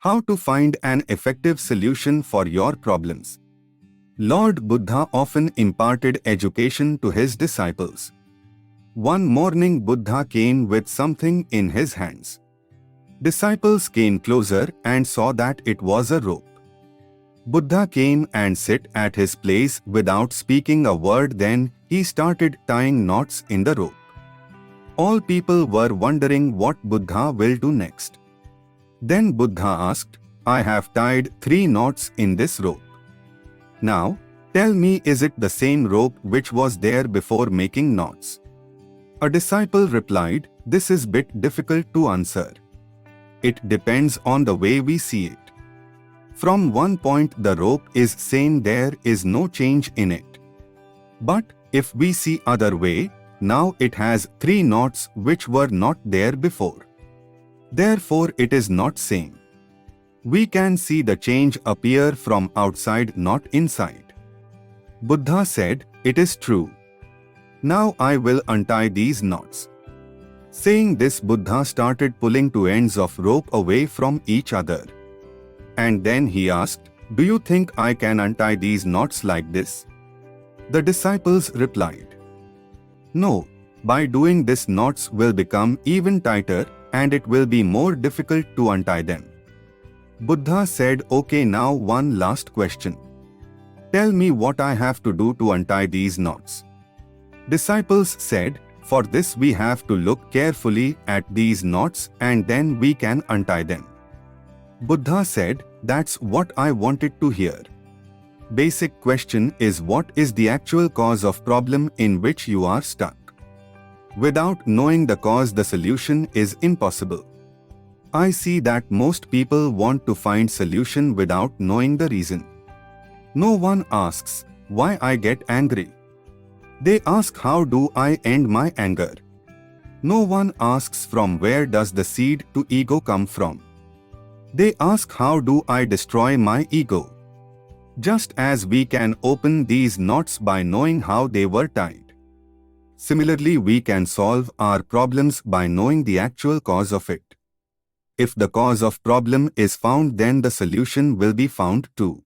How to find an effective solution for your problems. Lord Buddha often imparted education to his disciples. One morning Buddha came with something in his hands. Disciples came closer and saw that it was a rope. Buddha came and sat at his place without speaking a word. Then he started tying knots in the rope. All people were wondering what Buddha will do next. Then Buddha asked, I have tied 3 knots in this rope. Now, tell me, is it the same rope which was there before making knots? A disciple replied, this is bit difficult to answer. It depends on the way we see it. From one point the rope is same, there is no change in it. But if we see other way, now it has 3 knots which were not there before. Therefore it is not same. We can see the change appear from outside, not inside. Buddha said, it is true. Now I will untie these knots. Saying this, Buddha started pulling 2 ends of rope away from each other. And then he asked, do you think I can untie these knots like this? The disciples replied, no, by doing this knots will become even tighter and it will be more difficult to untie them. Buddha said, okay, now one last question. Tell me what I have to do to untie these knots. Disciples said, for this we have to look carefully at these knots and then we can untie them. Buddha said, that's what I wanted to hear. Basic question is, what is the actual cause of problem in which you are stuck? Without knowing the cause, the solution is impossible. I see that most people want to find solution without knowing the reason. No one asks, why I get angry. They ask, how do I end my anger? No one asks, from where does the seed to ego come from? They ask, how do I destroy my ego? Just as we can open these knots by knowing how they were tied. Similarly, we can solve our problems by knowing the actual cause of it. If the cause of problem is found, then the solution will be found too.